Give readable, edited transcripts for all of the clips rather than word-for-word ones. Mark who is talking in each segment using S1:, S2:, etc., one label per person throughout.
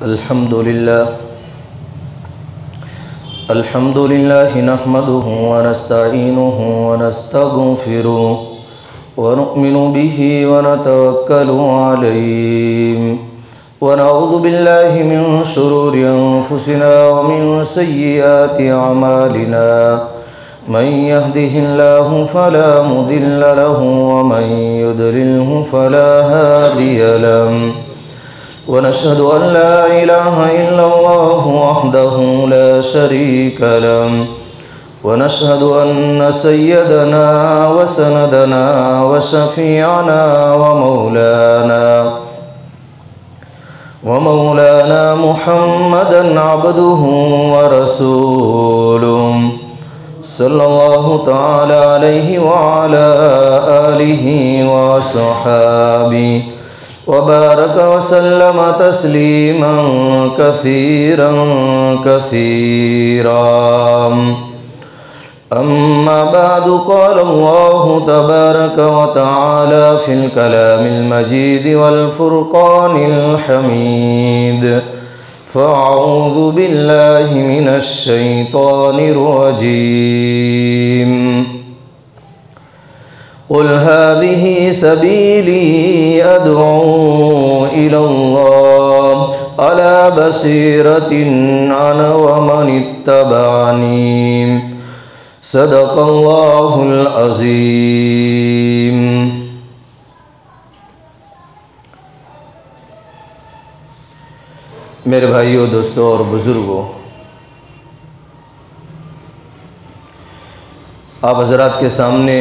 S1: अल्हम्दुलिल्लाह नहमदुहु व नस्तईनुहु व नस्तगफिरुहु व नु'मिनु बिही व नतवक्कलु अलैहि व नऊज़ु बिल्लाहि मिन शुरूरि अंफुसिना व मिन सय्यिआति अमालिना मन यहदिहिल्लाहु फला मुदिल्ल लहु व मन युद्लिल्हु फला हादिय लहु व नशहदु अन ला इलाहा इल्लल्लाहु वहदहु ला शरीका लहु व नशहदु अन्न सय्यदना व सनदना व शफीअना व मौलाना मुहम्मदन अब्दुहु व रसूलुहु सल्लल्लाहु तआला अलैहि व अला आलिहि व अस्हाबिहि व बारक व सल्लम तस्लीमन कसीरन कसीरा। अम्मा बादु क़ाल अल्लाहु तबारक व तआला फ़िल कलामिल मजीद वल फ़ुरक़ानिल हमीद फ़अऊज़ु बिल्लाहि मिनश शैतानिर रजीम। क़ुल हाज़िही सबीली अदअू इलल्लाह अला बसीरतिन अना व मनित्तबअनी सदक़ल्लाहुल अज़ीम। मेरे भाइयों, दोस्तों और बुज़ुर्गों, आप हज़रात के सामने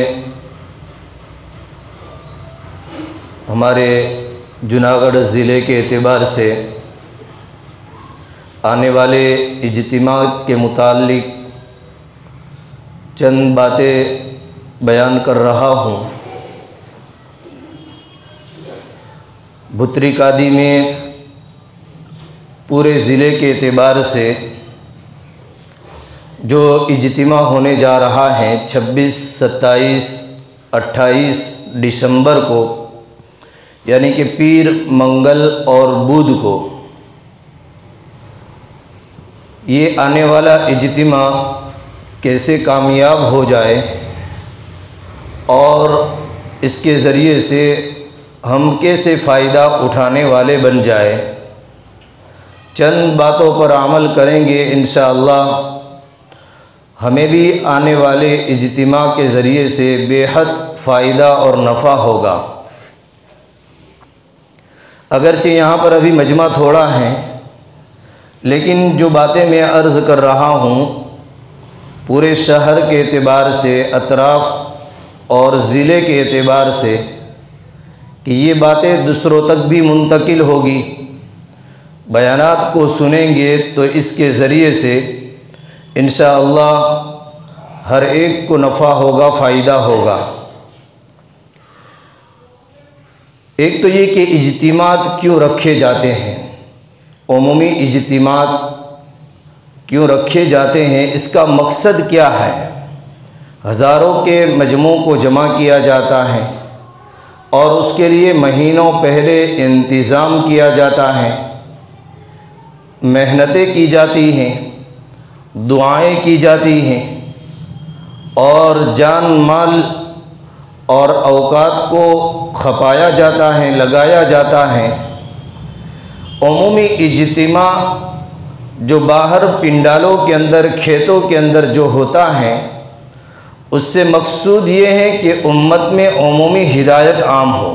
S1: हमारे जूनागढ़ ज़िले के एतबार से आने वाले इज्तिमा के मुताल्लिक़ चंद बातें बयान कर रहा हूँ। भुतरी कादी में पूरे ज़िले के एतबार से जो इज्तिमा होने जा रहा है 26, 27, 28 दिसंबर को, यानी कि पीर, मंगल और बुध को, ये आने वाला इज्तिमा कैसे कामयाब हो जाए और इसके ज़रिए से हम कैसे फ़ायदा उठाने वाले बन जाए, चंद बातों पर अमल करेंगे इंशाअल्लाह। हमें भी आने वाले इज्तिमा के ज़रिए से बेहद फ़ायदा और नफ़ा होगा। अगरचे यहाँ पर अभी मजमा थोड़ा है, लेकिन जो बातें मैं अर्ज़ कर रहा हूँ पूरे शहर के एतबार से, अतराफ़ और ज़िले के एतबार से, कि ये बातें दूसरों तक भी मुंतकिल होगी। बयानात को सुनेंगे तो इसके ज़रिए से इंशाअल्लाह हर एक को नफ़ा होगा, फ़ायदा होगा। एक तो ये कि इज्तिमात क्यों रखे जाते हैं, उमूमी इज्तिमात क्यों रखे जाते हैं, इसका मकसद क्या है। हज़ारों के मजमों को जमा किया जाता है और उसके लिए महीनों पहले इंतज़ाम किया जाता है, मेहनतें की जाती हैं, दुआएं की जाती हैं और जान माल और औकात को खपाया जाता है, लगाया जाता है। उमूमी इज्तिमा जो बाहर पिंडालों के अंदर, खेतों के अंदर जो होता है, उससे मकसूद ये है कि उम्मत में उमूमी हिदायत आम हो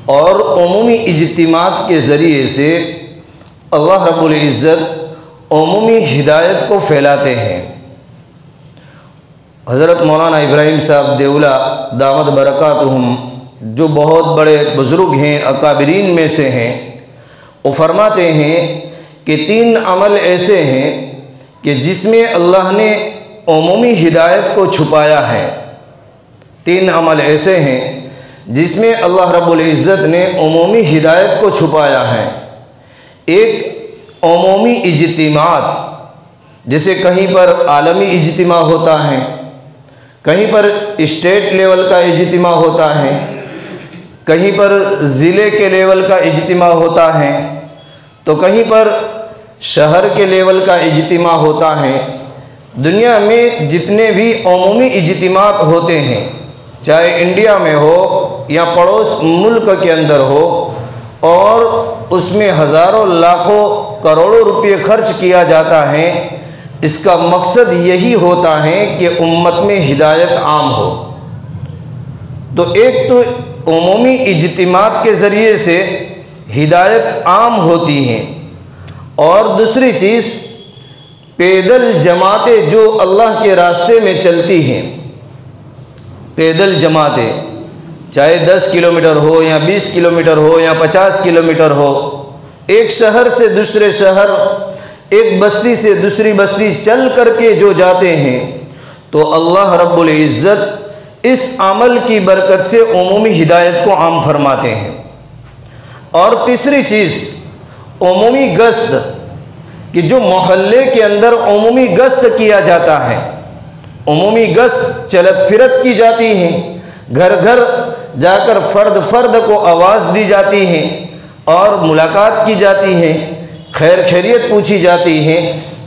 S1: और उमूमी इज्तिमात के ज़रिए से अल्लाह रब्बुल इज़्ज़त उमूमी हिदायत को फैलाते हैं। हज़रत मौलाना इब्राहिम साहब देवला दामद बरकातुहुम, जो बहुत बड़े बुज़ुर्ग हैं, अकाबिरीन में से हैं, वो फरमाते हैं कि 3 अमल ऐसे हैं कि जिसमें अल्लाह ने उमूमी हिदायत को छुपाया है। 3 अमल ऐसे हैं जिसमें अल्लाह रब्बुल इज़्ज़त ने उमूमी हिदायत को छुपाया है। एक उमूमी इज्तिमात, जैसे कहीं पर आलमी इज्तिमा होता है, कहीं पर स्टेट लेवल का इज्तिमा होता है, कहीं पर ज़िले के लेवल का इज्तिमा होता है, तो कहीं पर शहर के लेवल का इज्तिमा होता है। दुनिया में जितने भी अमूमी इज्तिमात होते हैं, चाहे इंडिया में हो या पड़ोस मुल्क के अंदर हो, और उसमें हज़ारों लाखों करोड़ों रुपये खर्च किया जाता है, इसका मकसद यही होता है कि उम्मत में हिदायत आम हो। तो एक तो उमूमी इज्तिमात के ज़रिए से हिदायत आम होती हैं, और दूसरी चीज़ पैदल जमातें जो अल्लाह के रास्ते में चलती हैं, पैदल जमातें चाहे 10 किलोमीटर हो या 20 किलोमीटर हो या 50 किलोमीटर हो, एक शहर से दूसरे शहर, एक बस्ती से दूसरी बस्ती चल करके जो जाते हैं, तो अल्लाह रब्बुल इज़्ज़त इस अमल की बरकत से उमूमी हिदायत को आम फरमाते हैं। और तीसरी चीज़ उमूमी गश्त, कि जो मोहल्ले के अंदर उमूमी गश्त किया जाता है, उमूमी गश्त चलत फिरत की जाती है, घर घर जाकर फ़र्द फ़र्द को आवाज़ दी जाती है और मुलाकात की जाती है, खैर खैरियत पूछी जाती है।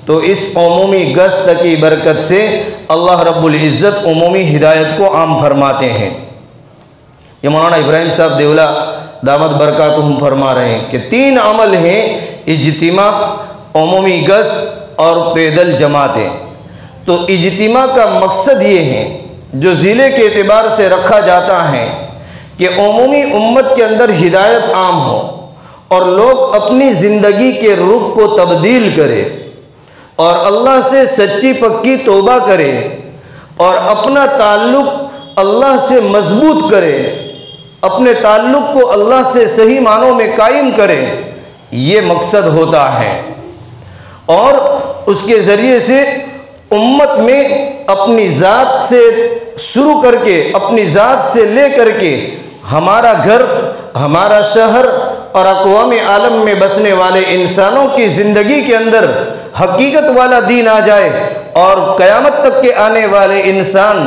S1: तो इस उमूमी गश्त की बरकत से अल्लाह रब्बुल इज़्ज़त उमूमी हिदायत को आम फरमाते हैं। ये मौलाना इब्राहिम साहब देवला दामद बरकातुहुम फरमा रहे हैं कि 3 अमल हैं, इज्तिमा, उमूमी गश्त और पैदल जमातें। तो इज्तिमा का मकसद ये है, जो ज़िले के एतबार से रखा जाता है, कि उमूमी उम्मत के अंदर हिदायत आम हो और लोग अपनी ज़िंदगी के रुख को तब्दील करें और अल्लाह से सच्ची पक्की तौबा करें और अपना ताल्लुक़ अल्लाह से मजबूत करें, अपने ताल्लुक़ को अल्लाह से सही मानों में कायम करें, ये मकसद होता है। और उसके ज़रिए से उम्मत में अपनी ज़ात से शुरू करके, अपनी ज़ात से ले करके हमारा घर, हमारा शहर और अक़वाम आलम में बसने वाले इंसानों की ज़िंदगी के अंदर हकीकत वाला दीन आ जाए और क़यामत तक के आने वाले इंसान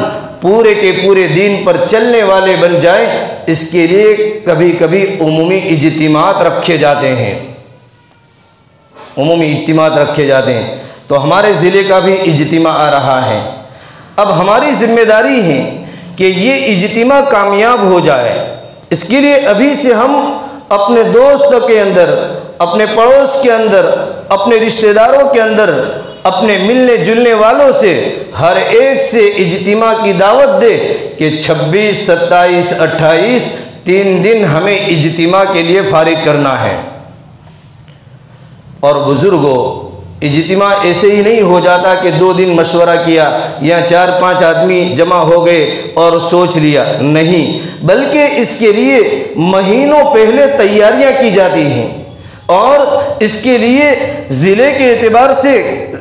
S1: पूरे के पूरे दीन पर चलने वाले बन जाए। इसके लिए कभी कभी उमूमी इज्तिमात रखे जाते हैं, उमूमी इज्तिमात रखे जाते हैं। तो हमारे ज़िले का भी इज्तिमा आ रहा है। अब हमारी ज़िम्मेदारी है कि ये इज्तिमा कामयाब हो जाए। इसके लिए अभी से हम अपने दोस्त के अंदर, अपने पड़ोस के अंदर, अपने रिश्तेदारों के अंदर, अपने मिलने जुलने वालों से हर एक से इज्तिमा की दावत दे कि 26, 27, 28 3 दिन हमें इज्तिमा के लिए फारिग करना है। और बुज़ुर्गों, इज्तिमा ऐसे ही नहीं हो जाता कि 2 दिन मशवरा किया या 4-5 आदमी जमा हो गए और सोच लिया, नहीं, बल्कि इसके लिए महीनों पहले तैयारियां की जाती हैं और इसके लिए ज़िले के एतबार से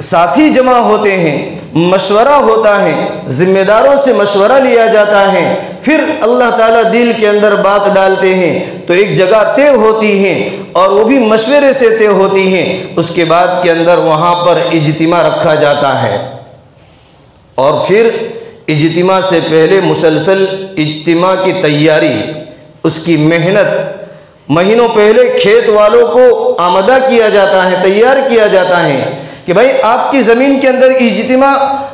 S1: साथी जमा होते हैं, मशवरा होता है, ज़िम्मेदारों से मशवरा लिया जाता है, फिर अल्लाह ताला दिल के अंदर बात डालते हैं तो एक जगह तय होती है और वो भी मशवरे से तय होती हैं। उसके बाद के अंदर वहाँ पर इज्तिमा रखा जाता है और फिर इज्तिमा से पहले मुसलसल इज्तिमा की तैयारी, उसकी मेहनत, महीनों पहले खेत वालों को आमदा किया जाता है, तैयार किया जाता है कि भाई आपकी ज़मीन के अंदर इज्तिमा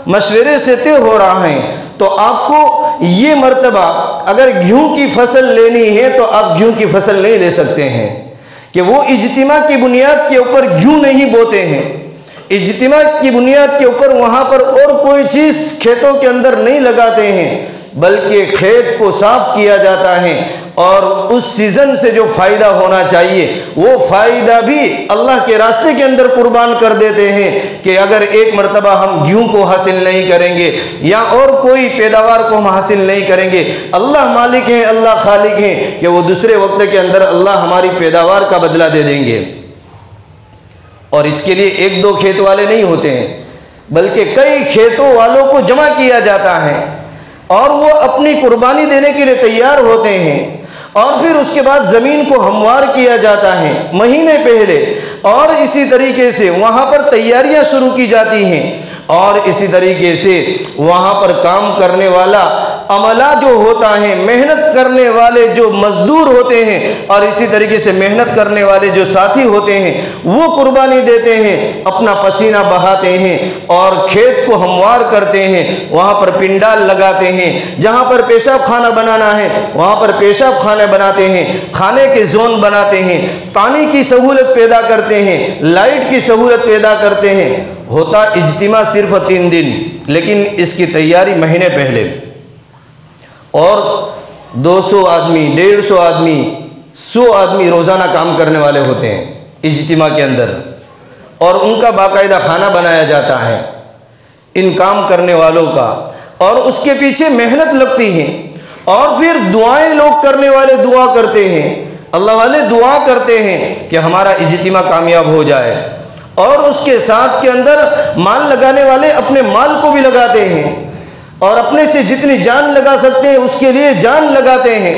S1: मशवरे से तय हो रहा है, तो आपको ये मर्तबा अगर गेहूँ की फसल लेनी है तो आप गेहूँ की फसल नहीं ले सकते हैं, कि वो इज्तिमा की बुनियाद के ऊपर गेहूँ नहीं बोते हैं, इज्तिमा की बुनियाद के ऊपर वहाँ पर और कोई चीज़ खेतों के अंदर नहीं लगाते हैं, बल्कि खेत को साफ किया जाता है और उस सीज़न से जो फ़ायदा होना चाहिए वो फ़ायदा भी अल्लाह के रास्ते के अंदर कुर्बान कर देते हैं कि अगर एक मरतबा हम गेहूँ को हासिल नहीं करेंगे या और कोई पैदावार को हम हासिल नहीं करेंगे, अल्लाह मालिक हैं, अल्लाह खालिक हैं कि वो दूसरे वक्त के अंदर अल्लाह हमारी पैदावार का बदला दे देंगे। और इसके लिए 1-2 खेत वाले नहीं होते हैं, बल्कि कई खेतों वालों को जमा किया जाता है और वो अपनी कुर्बानी देने के लिए तैयार होते हैं और फिर उसके बाद ज़मीन को हमवार किया जाता है महीने पहले और इसी तरीके से वहाँ पर तैयारियाँ शुरू की जाती हैं और इसी तरीके से वहाँ पर काम करने वाला अमला जो होता है, मेहनत करने वाले जो मजदूर होते हैं और इसी तरीके से मेहनत करने वाले जो साथी होते हैं वो कुर्बानी देते हैं, अपना पसीना बहाते हैं और खेत को हमवार करते हैं, वहाँ पर पिंडाल लगाते हैं, जहाँ पर पेशाब खाना बनाना है वहाँ पर पेशाब खाना बनाते हैं, खाने के जोन बनाते हैं, पानी की सहूलत पैदा करते हैं, लाइट की सहूलत पैदा करते हैं। होता इज्तिमा सिर्फ 3 दिन, लेकिन इसकी तैयारी महीने पहले, और 200 आदमी, 150 आदमी, 100 आदमी रोज़ाना काम करने वाले होते हैं इज्तिमा के अंदर, और उनका बाकायदा खाना बनाया जाता है इन काम करने वालों का, और उसके पीछे मेहनत लगती है। और फिर दुआएं लोग करने वाले दुआ करते हैं, अल्लाह वाले दुआ करते हैं कि हमारा इज्तिमा कामयाब हो जाए, और उसके साथ के अंदर माल लगाने वाले अपने माल को भी लगाते हैं और अपने से जितनी जान लगा सकते हैं उसके लिए जान लगाते हैं,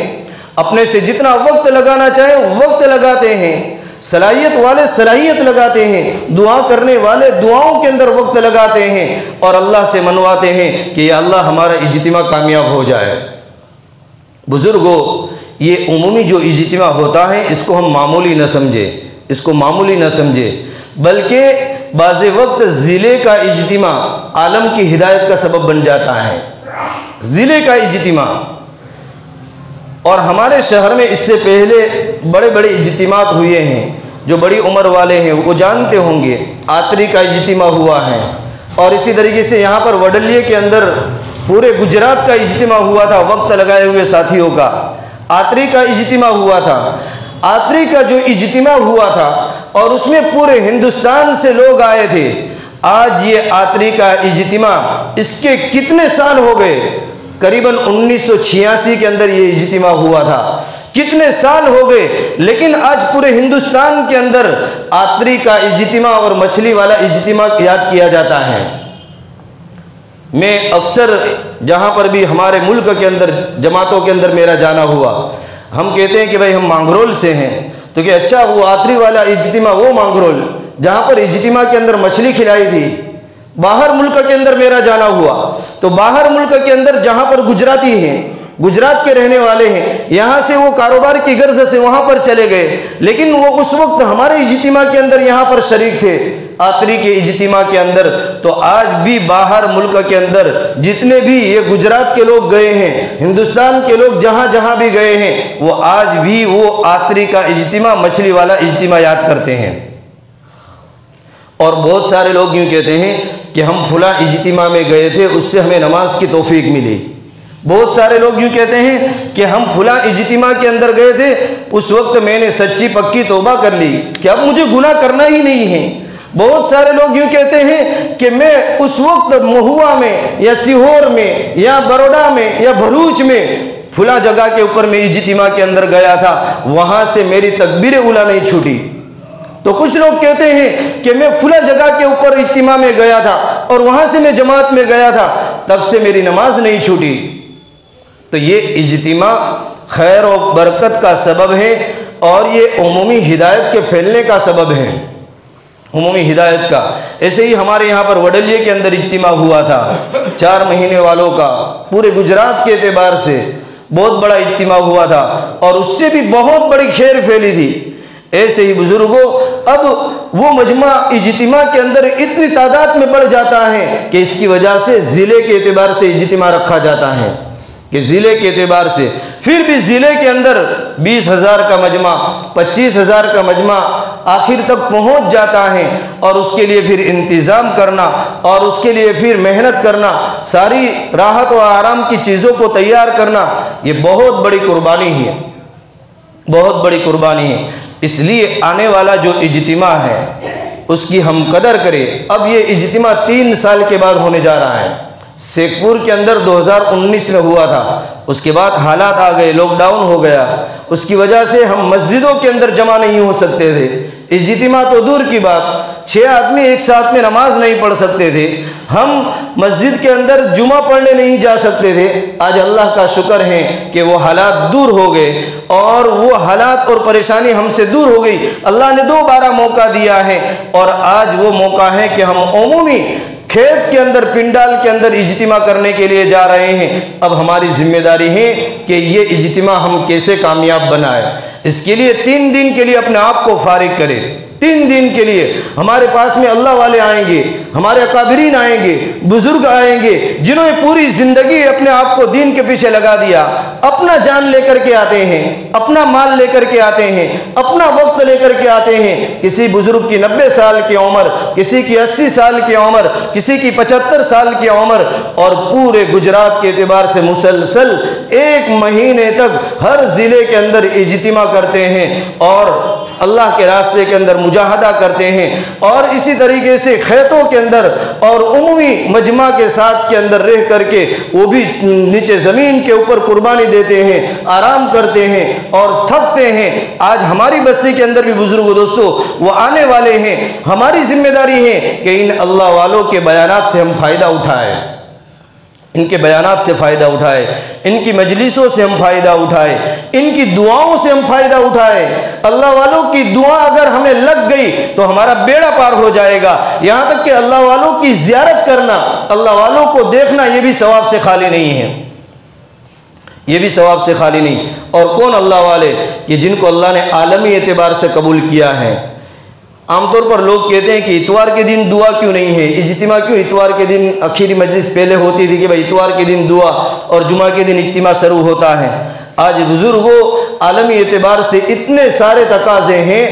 S1: अपने से जितना वक्त लगाना चाहे वक्त लगाते हैं, सलाहियत वाले सलाहियत लगाते हैं, दुआ करने वाले दुआओं के अंदर वक्त लगाते हैं और अल्लाह से मनवाते हैं कि या अल्लाह हमारा इज्तिमा कामयाब हो जाए। बुजुर्गों, ये उमूमी जो इज्तिमा होता है इसको हम मामूली न समझे, इसको मामूली न समझे, बल्कि बाज़े वक्त ज़िले का इज्तिमा आलम की हिदायत का सबब बन जाता है। ज़िले का इज्तिमा, और हमारे शहर में इससे पहले बड़े बड़े इज्तिमात हुए हैं, जो बड़ी उम्र वाले हैं वो जानते होंगे। आतरी का इज्तिमा हुआ है, और इसी तरीके से यहाँ पर वडलिये के अंदर पूरे गुजरात का इज्तिमा हुआ था वक्त लगाए हुए साथियों का। आतरी का इज्तिमा हुआ था, आतरी का जो इज्तिमा हुआ था और उसमें पूरे हिंदुस्तान से लोग आए थे। आज ये आतरी का इज्तिमा, इसके कितने साल हो गए, करीबन 1986 के अंदर ये इज्तिमा हुआ था, कितने साल हो गए, लेकिन आज पूरे हिंदुस्तान के अंदर आतरी का इज्तिमा और मछली वाला इज्तिमा याद किया जाता है। मैं अक्सर जहाँ पर भी हमारे मुल्क के अंदर जमातों के अंदर मेरा जाना हुआ, हम कहते हैं कि भाई हम मांगरोल से हैं, तो कि अच्छा वो आतरी वाला इज्तिमा वो मांगरोल जहाँ पर इज्तिमा के अंदर मछली खिलाई थी। बाहर मुल्क के अंदर मेरा जाना हुआ, तो बाहर मुल्क के अंदर जहाँ पर गुजराती हैं, गुजरात के रहने वाले हैं, यहाँ से वो कारोबार की गर्ज से वहाँ पर चले गए, लेकिन वो उस वक्त हमारे इज्तिमा के अंदर यहाँ पर शरीक थे, आतरी के इज्तिमा के अंदर। तो आज भी बाहर मुल्क के अंदर जितने भी ये गुजरात के लोग गए हैं, हिंदुस्तान के लोग जहाँ जहाँ भी गए हैं, वो आज भी वो आतरी का इज्तिमा, मछली वाला इज्तिमा याद करते हैं। और बहुत सारे लोग यूँ कहते हैं कि हम फुला इज्तिमा में गए थे, उससे हमें नमाज की तौफीक मिली। बहुत सारे लोग यूँ कहते हैं कि हम फुला इज्तिमा के अंदर गए थे, उस वक्त मैंने सच्ची पक्की तौबा कर ली कि अब मुझे गुनाह करना ही नहीं है। बहुत सारे लोग यूँ कहते हैं कि मैं उस वक्त महुआ में या सीहोर में या बड़ौदा में या भरूच में फुला जगह के ऊपर मैं इज्तिमा के अंदर गया था, वहाँ से मेरी तकबीर उला नहीं छूटी। तो कुछ लोग कहते हैं कि मैं फुला जगह के ऊपर इज्तिमा में गया था और वहाँ से मैं जमात में गया था, तब से मेरी नमाज नहीं छूटी। तो ये इज्तिमा खैर और बरकत का सबब है और ये उमूमी हिदायत के फैलने का सबब है, उमूमी हिदायत का। ऐसे ही हमारे यहाँ पर वडलिये के अंदर इज्तिमा हुआ था, 4 महीने वालों का, पूरे गुजरात के एतबार से बहुत बड़ा इज्तिमा हुआ था और उससे भी बहुत बड़ी खैर फैली थी। ऐसे ही बुजुर्गों, अब वो मजमा इज्तिमा के अंदर इतनी तादाद में बढ़ जाता है कि इसकी वजह से ज़िले के एतबार से इज्तिमा रखा जाता है, कि ज़िले के एतबार से फिर भी ज़िले के अंदर 20,000 का मजमा, 25,000 का मजमा आखिर तक पहुंच जाता है और उसके लिए फिर इंतज़ाम करना और उसके लिए फिर मेहनत करना, सारी राहत और आराम की चीज़ों को तैयार करना, ये बहुत बड़ी कुर्बानी है, बहुत बड़ी कुर्बानी है। इसलिए आने वाला जो इज्तिमा है उसकी हम कदर करें। अब ये इज्तिमा 3 साल के बाद होने जा रहा है। शेखपुर के अंदर 2019 में हुआ था, उसके बाद हालात आ गए, लॉकडाउन हो गया, उसकी वजह से हम मस्जिदों के अंदर जमा नहीं हो सकते थे। इज्तिमा तो दूर की बात, 6 आदमी एक साथ में नमाज नहीं पढ़ सकते थे, हम मस्जिद के अंदर जुमा पढ़ने नहीं जा सकते थे। आज अल्लाह का शुक्र है कि वो हालात दूर हो गए और वो हालात और परेशानी हमसे दूर हो गई। अल्लाह ने दोबारा मौका दिया है और आज वो मौका है कि हम उमूमी खेत के अंदर, पिंडाल के अंदर इज्तिमा करने के लिए जा रहे हैं। अब हमारी जिम्मेदारी है कि ये इज्तिमा हम कैसे कामयाब बनाए। इसके लिए 3 दिन के लिए अपने आप को फारिग करें। 3 दिन के लिए हमारे पास में अल्लाह वाले आएंगे, हमारे अकाबिरीन आएंगे, बुजुर्ग आएंगे, जिन्होंने पूरी जिंदगी अपने आप को दीन के पीछे लगा दिया, अपना जान लेकर के आते हैं, अपना माल लेकर के आते हैं, अपना वक्त लेकर के आते हैं। किसी बुजुर्ग की 90 साल की उम्र, किसी की 80 साल की उम्र, किसी की 75 साल की उम्र, और पूरे गुजरात के एतबार से मुसलसल 1 महीने तक हर जिले के अंदर इज्तिमा करते हैं और अल्लाह के रास्ते के अंदर मुजाहदा करते हैं। और इसी तरीके से खेतों के अंदर और उमूमी मजमा के साथ के अंदर रह करके वो भी नीचे ज़मीन के ऊपर कुर्बानी देते हैं, आराम करते हैं और थकते हैं। आज हमारी बस्ती के अंदर भी बुजुर्ग दोस्तों वो आने वाले हैं। हमारी जिम्मेदारी है कि इन अल्लाह वालों के बयानात से हम फ़ायदा उठाएं, इनके बयानात से फ़ायदा उठाए, इनकी मजलिसों से हम फ़ायदा उठाए, इनकी दुआओं से हम फ़ायदा उठाए। अल्लाह वालों की दुआ अगर हमें लग गई तो हमारा बेड़ा पार हो जाएगा। यहाँ तक कि अल्लाह वालों की ज़ियारत करना, अल्लाह वालों को देखना, ये भी सवाब से खाली नहीं है, ये भी सवाब से खाली नहीं। और कौन अल्लाह वाले कि जिनको अल्लाह ने आलमी एतबार से कबूल किया है। आमतौर पर लोग कहते हैं कि इतवार के दिन दुआ क्यों नहीं है, इज्तिमा क्यों इतवार के दिन आखिरी मजलिस पहले होती थी कि भाई इतवार के दिन दुआ और जुमा के दिन इज्तिमा शुरू होता है। आज बुजुर्गों आलमी एतबार से इतने सारे तकाजे हैं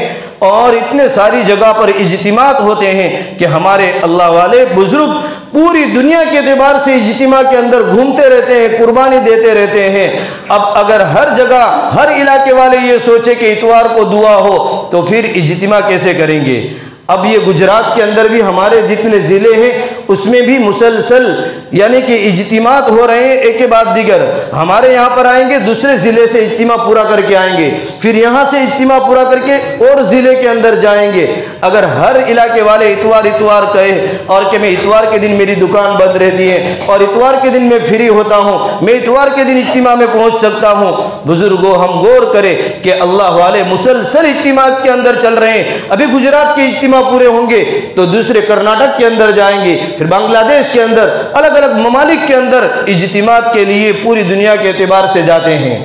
S1: और इतने सारी जगह पर इज्तिमात होते हैं कि हमारे अल्लाह वाले बुजुर्ग पूरी दुनिया के एतबार से इज्तिमा के अंदर घूमते रहते हैं, कुर्बानी देते रहते हैं। अब अगर हर जगह हर इलाके वाले ये सोचे कि इतवार को दुआ हो तो फिर इज्तिमा कैसे करेंगे। अब ये गुजरात के अंदर भी हमारे जितने ज़िले हैं उसमें भी मुसलसल यानी कि इज्तिमात हो रहे हैं, एक के बाद दीगर। हमारे यहाँ पर आएंगे, दूसरे ज़िले से इज्तिमा पूरा करके आएंगे, फिर यहाँ से इज्तिमा पूरा करके और ज़िले के अंदर जाएंगे। अगर हर इलाके वाले इतवार इतवार कहे और कि मैं इतवार के दिन मेरी दुकान बंद रहती है और इतवार के दिन मैं फ्री होता हूँ, मैं इतवार के दिन इज्तिमा में पहुँच सकता हूँ। बुजुर्गों हम गौर करें कि अल्लाह वाले मुसलसल इज्तिमात के अंदर चल रहे हैं। अभी गुजरात के इज्तिमा पूरे होंगे तो दूसरे कर्नाटक के अंदर जाएंगे, फिर बांग्लादेश के अंदर, अलग अलग ममालिक के अंदर इज्तिमात के लिए पूरी दुनिया के एतबार से जाते हैं।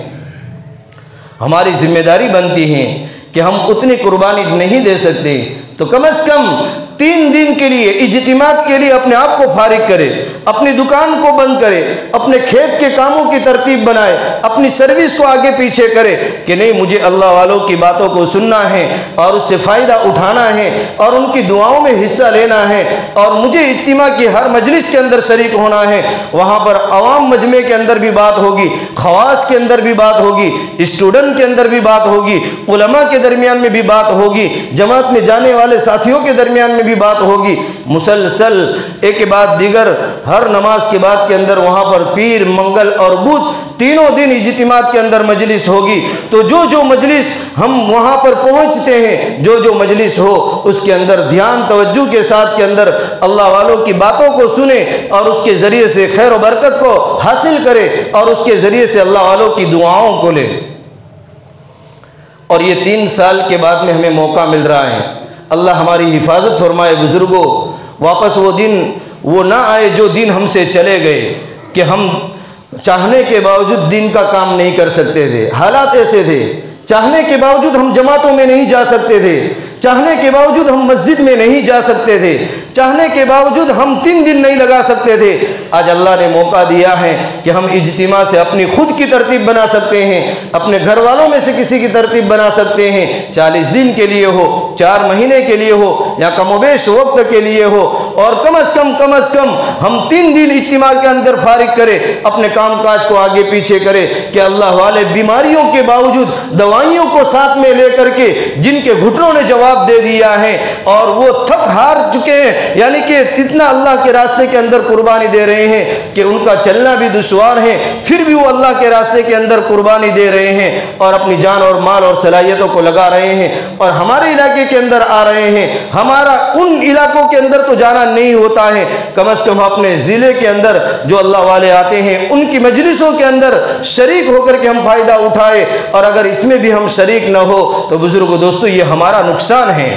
S1: हमारी जिम्मेदारी बनती है कि हम उतनी कुर्बानी नहीं दे सकते तो कम से कम 3 दिन के लिए इज्तिमात के लिए अपने आप को फारिग करे, अपनी दुकान को बंद करे, अपने खेत के कामों की तरतीब बनाए, अपनी सर्विस को आगे पीछे करे कि नहीं मुझे अल्लाह वालों की बातों को सुनना है और उससे फ़ायदा उठाना है और उनकी दुआओं में हिस्सा लेना है और मुझे इज्तिमा की हर मजलिस के अंदर शरीक होना है। वहाँ पर अवाम मजमे के अंदर भी बात होगी, खवास के अंदर भी बात होगी, स्टूडेंट के अंदर भी बात होगी, उलमा के दरमियान में भी बात होगी, जमात में जाने वाले साथियों के दरमियान में भी बात होगी। मुसलसल एक के बाद दीगर हर नमाज के बाद के अंदर वहाँ पर पीर, मंगल और बुध तीनों दिन इज्तिमात के अंदर मजलिस होगी। तो जो जो मजलिस हम वहाँ पर पहुँचते हैं, जो जो मजलिस हो उसके अंदर ध्यान तवज्जो के साथ के अंदर अल्लाह वालों की बातों को सुने और उसके ज़रिए से खैर और बरकत को हासिल करे और उसके ज़रिए से अल्लाह वालों की दुआओं को ले। और ये 3 साल के बाद में हमें मौका मिल रहा है। अल्लाह हमारी हिफाजत फरमाए। बुजुर्गों वापस वो दिन वो ना आए जो दिन हमसे चले गए कि हम चाहने के बावजूद दिन का काम नहीं कर सकते थे। हालात ऐसे थे, चाहने के बावजूद हम जमातों में नहीं जा सकते थे, चाहने के बावजूद हम मस्जिद में नहीं जा सकते थे, चाहने के बावजूद हम 3 दिन नहीं लगा सकते थे। आज अल्लाह ने मौका दिया है कि हम इज्तिमा से अपनी खुद की तरतीब बना सकते हैं, अपने घर वालों में से किसी की तरतीब बना सकते हैं। 40 दिन के लिए हो, 4 महीने के लिए हो या कमोबेश वक्त के लिए हो और कम से कम हम 3 दिन इज्तिमा के अंदर फारिग करें, अपने काम काज को आगे पीछे करें कि अल्लाह वाले बीमारियों के बावजूद दवाइयों को साथ में लेकर के जिनके घुटनों ने जवाब दे दिया है और वो थक हार चुके हैं, यानी कि इतना अल्लाह के रास्ते के अंदर कुर्बानी दे रहे हैं कि उनका चलना भी दुश्वार है, फिर भी वो अल्लाह के रास्ते के अंदर कुर्बानी दे रहे हैं और अपनी जान और माल और सलाहियतों को लगा रहे हैं और हमारे इलाके के अंदर आ रहे हैं। हमारा उन इलाकों के अंदर तो जाना नहीं होता है, कम से कम अपने ज़िले के अंदर जो अल्लाह वाले आते हैं उनकी मजलिसों के अंदर शरीक होकर के हम फ़ायदा उठाए। और अगर इसमें भी हम शरीक न हो तो बुजुर्गों दोस्तों ये हमारा नुकसान है,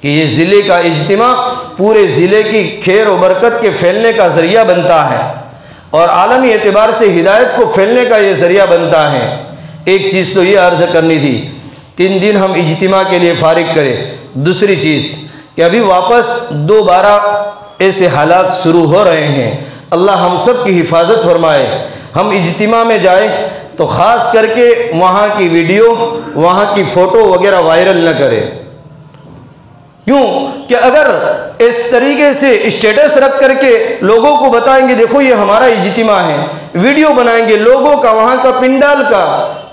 S1: कि ये ज़िले का इज्तिमा पूरे ज़िले की खैर और बरकत के फैलने का ज़रिया बनता है और आलमी एतबार से हिदायत को फैलने का ये ज़रिया बनता है। एक चीज़ तो ये अर्ज़ करनी थी, 3 दिन हम इज्तिमा के लिए फारिग करें। दूसरी चीज़ कि अभी वापस दोबारा ऐसे हालात शुरू हो रहे हैं, अल्लाह हम सब की हिफाजत फरमाए। हम इज्तिमा में जाए तो ख़ास करके वहाँ की वीडियो, वहाँ की फ़ोटो वगैरह वायरल न करें। क्यों कि अगर इस तरीके से स्टेटस रख करके लोगों को बताएंगे देखो ये हमारा इज्तिमा है, वीडियो बनाएंगे लोगों का वहाँ का पिंडाल का,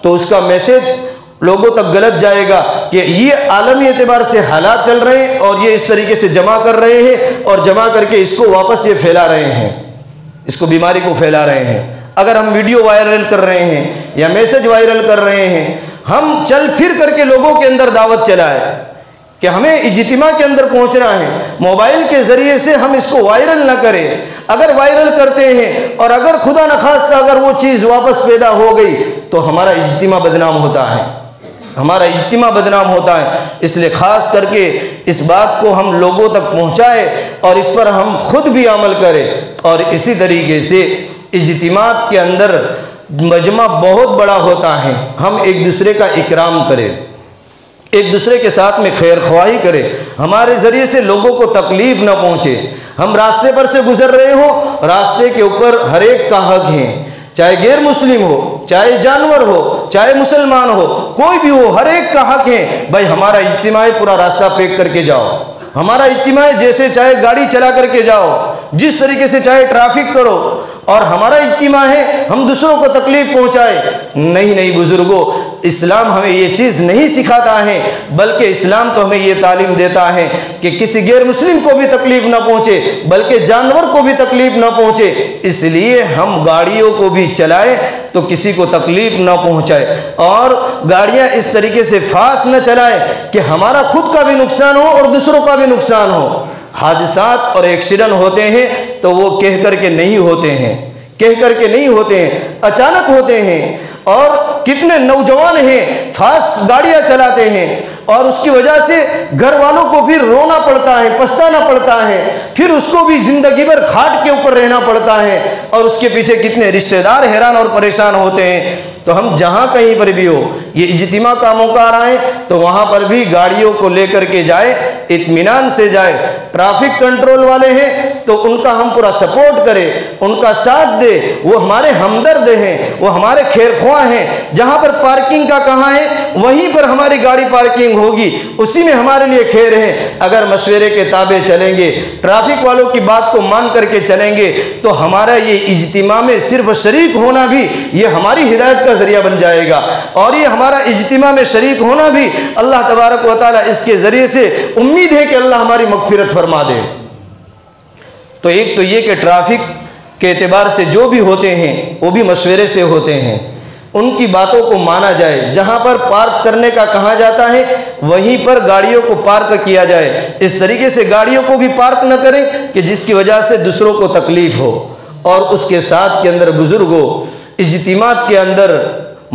S1: तो उसका मैसेज लोगों तक गलत जाएगा कि ये आलमी एतबार से हालात चल रहे हैं और ये इस तरीके से जमा कर रहे हैं और जमा करके इसको वापस ये फैला रहे हैं, इसको बीमारी को फैला रहे हैं। अगर हम वीडियो वायरल कर रहे हैं या मैसेज वायरल कर रहे हैं, हम चल फिर करके लोगों के अंदर दावत चलाए कि हमें इज्तिमा के अंदर पहुंचना है, मोबाइल के ज़रिए से हम इसको वायरल ना करें। अगर वायरल करते हैं और अगर खुदा न खास्ता अगर वो चीज़ वापस पैदा हो गई तो हमारा इज्तिमा बदनाम होता है, हमारा इज्तिमा बदनाम होता है। इसलिए ख़ास करके इस बात को हम लोगों तक पहुँचाए और इस पर हम खुद भी अमल करें। और इसी तरीके से इज्तिमात के अंदर मजमा बहुत बड़ा होता है, हम एक दूसरे का इकराम करें, एक दूसरे के साथ में खैर ख्वाही करें, हमारे ज़रिए से लोगों को तकलीफ़ ना पहुँचे। हम रास्ते पर से गुज़र रहे हो, रास्ते के ऊपर हर एक का हक है, चाहे गैर मुस्लिम हो, चाहे जानवर हो, चाहे मुसलमान हो, कोई भी हो, हर एक का हक है। भाई हमारा इज्तिमा है, पूरा रास्ता पैक करके जाओ, हमारा इज्तिमा है, जैसे चाहे गाड़ी चला करके जाओ, जिस तरीके से चाहे ट्रैफिक करो, और हमारा इज्तिमा है हम दूसरों को तकलीफ पहुंचाए। नहीं बुजुर्गों, इस्लाम हमें ये चीज़ नहीं सिखाता है, बल्कि इस्लाम तो हमें ये तालीम देता है कि किसी गैर मुस्लिम को भी तकलीफ ना पहुंचे, बल्कि जानवर को भी तकलीफ ना पहुंचे। इसलिए हम गाड़ियों को भी चलाए तो किसी को तकलीफ ना पहुंचाए और गाड़ियां इस तरीके से फास्ट न चलाए कि हमारा खुद का भी नुकसान हो और दूसरों का भी नुकसान हो। हादसात और एक्सीडेंट होते हैं तो वो कह करके नहीं होते हैं, कह करके नहीं होते हैं, अचानक होते हैं। और कितने नौजवान हैं फास्ट गाड़ियां चलाते हैं और उसकी वजह से घर वालों को फिर रोना पड़ता है, पछताना पड़ता है, फिर उसको भी जिंदगी भर खाट के ऊपर रहना पड़ता है और उसके पीछे कितने रिश्तेदार हैरान और परेशान होते हैं। तो हम जहाँ कहीं पर भी हो, ये इज्तिमा का मौका आ रहा है तो वहाँ पर भी गाड़ियों को लेकर के जाए, इत्मीनान से जाए। ट्रैफिक कंट्रोल वाले हैं तो उनका हम पूरा सपोर्ट करें, उनका साथ दे, वो हमारे हमदर्द हैं, वो हमारे खैरख्वाह हैं। जहाँ पर पार्किंग का कहाँ है वहीं पर हमारी गाड़ी पार्किंग होगी, उसी में हमारे लिए खैर है। अगर मशवरे के ताबे चलेंगे, ट्रैफिक वालों की बात को मान करके चलेंगे तो हमारा ये इज्तिमा में सिर्फ शरीक होना भी ये हमारी हिदायत का जरिया बन जाएगा। और ये हमारा इज्तिमा में शरीक होना भी अल्लाह तबारक व तआला इसके ज़रिए से उम्मीद है कि अल्लाह हमारी मग़फ़िरत फरमा दे। तो एक तो ये कि ट्रैफिक के एतबार से जो भी होते हैं वो भी मशवरे से होते हैं, उनकी बातों को माना जाए। जहाँ पर पार्क करने का कहा जाता है वहीं पर गाड़ियों को पार्क किया जाए। इस तरीके से गाड़ियों को भी पार्क न करें कि जिसकी वजह से दूसरों को तकलीफ़ हो। और उसके साथ के अंदर बुज़ुर्गों, इज्तिमात के अंदर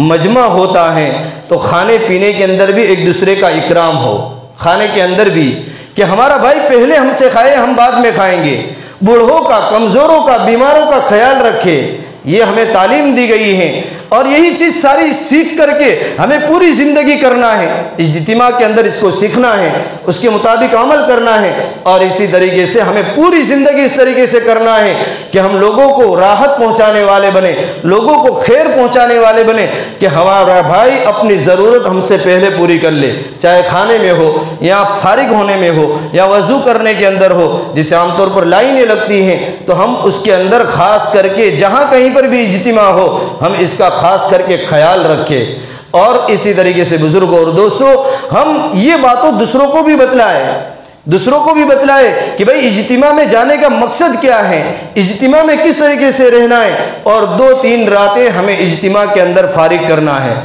S1: मजमा होता है तो खाने पीने के अंदर भी एक दूसरे का इकराम हो। खाने के अंदर भी कि हमारा भाई पहले हमसे खाए, हम बाद में खाएंगे। बूढ़ों का, कमज़ोरों का, बीमारों का ख्याल रखे, ये हमें तालीम दी गई है और यही चीज़ सारी सीख करके हमें पूरी ज़िंदगी करना है। इज्तिमा के अंदर इसको सीखना है, उसके मुताबिक अमल करना है और इसी तरीके से हमें पूरी ज़िंदगी इस तरीके से करना है कि हम लोगों को राहत पहुंचाने वाले बने, लोगों को खैर पहुंचाने वाले बने कि हमारा भाई अपनी ज़रूरत हमसे पहले पूरी कर ले, चाहे खाने में हो या फारिग होने में हो या वज़ू करने के अंदर हो, जिसे आमतौर पर लाइनें लगती हैं तो हम उसके अंदर ख़ास करके जहाँ कहीं पर भी इज्तिमा हो हम इसका खास करके ख्याल रखें। और इसी तरीके से बुजुर्गों और दोस्तों, हम ये बातों दूसरों को भी बतलाए कि भाई इज्तिमा में जाने का मकसद क्या है, इज्तिमा में किस तरीके से रहना है और 2-3 रातें हमें इज्तिमा के अंदर फारिग करना है।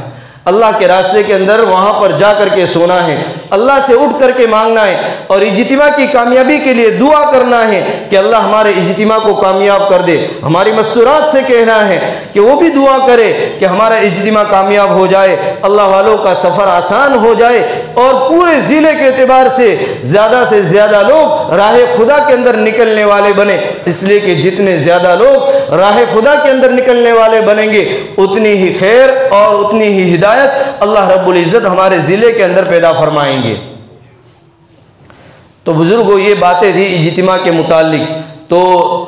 S1: अल्लाह के रास्ते के अंदर वहाँ पर जा कर के सोना है, अल्लाह से उठ कर के मांगना है और इज्तिमा की कामयाबी के लिए दुआ करना है कि अल्लाह हमारे इज्तिमा को कामयाब कर दे। हमारी मस्तूरात से कहना है कि वो भी दुआ करे कि हमारा इज्तिमा कामयाब हो जाए, अल्लाह वालों का सफ़र आसान हो जाए और पूरे ज़िले के एतबार से ज़्यादा लोग राह खुदा के अंदर निकलने वाले बने। इसलिए कि जितने ज़्यादा लोग राह खुदा के अंदर निकलने वाले बनेंगे उतनी ही खैर और उतनी ही हिदायत अल्लाह रब्बुल इज़्ज़त हमारे ज़िले के अंदर पैदा फरमाएंगे। तो बुजुर्गों, ये बातें थी इज्तिमा के मुतालिक। तो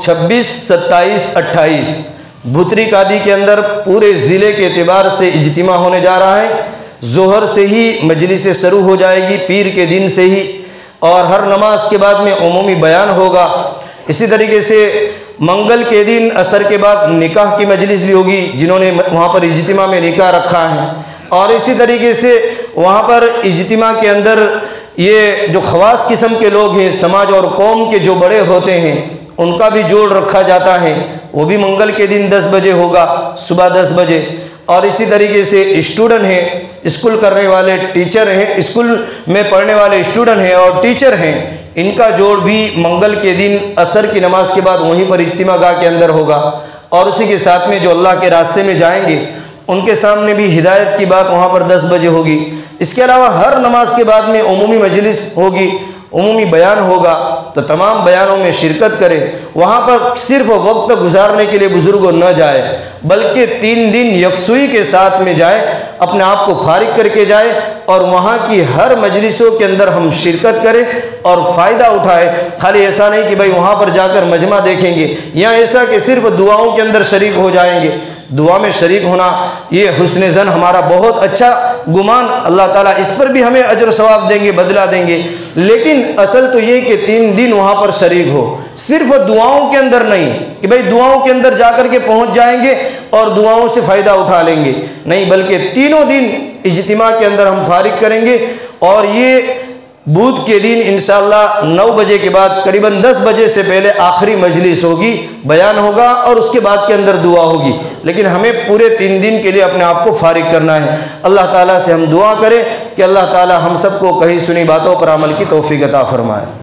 S1: 26, 27, 28 भुतरी कादी के अंदर पूरे ज़िले के एतबार से इज्तिमा होने जा रहा है। ज़ोहर से ही मजलिस शुरू हो जाएगी, पीर के दिन से ही, और हर नमाज के बाद में उमूमी बयान होगा। इसी तरीके से मंगल के दिन असर के बाद निकाह की मजलिस भी होगी, जिन्होंने वहाँ पर इज्तिमा में निकाह रखा है। और इसी तरीके से वहाँ पर इज्तिमा के अंदर ये जो ख़वास किस्म के लोग हैं, समाज और कौम के जो बड़े होते हैं, उनका भी जोड़ रखा जाता है। वो भी मंगल के दिन 10 बजे होगा, सुबह 10 बजे। और इसी तरीके से स्टूडेंट हैं, स्कूल करने वाले टीचर हैं, स्कूल में पढ़ने वाले स्टूडेंट हैं और टीचर हैं, इनका जोड़ भी मंगल के दिन असर की नमाज के बाद वहीं पर इज्तिमा गाह के अंदर होगा। और उसी के साथ में जो अल्लाह के रास्ते में जाएंगे उनके सामने भी हिदायत की बात वहाँ पर 10 बजे होगी। इसके अलावा हर नमाज के बाद में उमूमी मजलिस होगी, उमूमी बयान होगा। तो तमाम बयानों में शिरकत करें। वहाँ पर सिर्फ वक्त गुजारने के लिए बुजुर्गों न जाए, बल्कि 3 दिन यकसुई के साथ में जाए, अपने आप को फारिग करके जाए और वहाँ की हर मजलिसों के अंदर हम शिरकत करें और फ़ायदा उठाएं। खाली ऐसा नहीं कि भाई वहाँ पर जाकर मजमा देखेंगे, या ऐसा कि सिर्फ दुआओं के अंदर शरीक हो जाएंगे। दुआ में शरीक होना ये हुस्न ज़न हमारा बहुत अच्छा गुमान, अल्लाह ताला इस पर भी हमें अजर सवाब देंगे, बदला देंगे। लेकिन असल तो ये कि 3 दिन वहाँ पर शरीक हो, सिर्फ दुआओं के अंदर नहीं कि भाई दुआओं के अंदर जाकर के पहुँच जाएंगे और दुआओं से फ़ायदा उठा लेंगे, नहीं, बल्कि तीनों दिन इज्तिमा के अंदर हम फारिग करेंगे। और ये बुध के दिन इंशाअल्लाह 9 बजे के बाद करीबन 10 बजे से पहले आखिरी मजलिस होगी, बयान होगा और उसके बाद के अंदर दुआ होगी। लेकिन हमें पूरे 3 दिन के लिए अपने आप को फारिग करना है। अल्लाह ताला से हम दुआ करें कि अल्लाह ताला हम सबको कही सुनी बातों पर अमल की तौफीक अता फरमाए।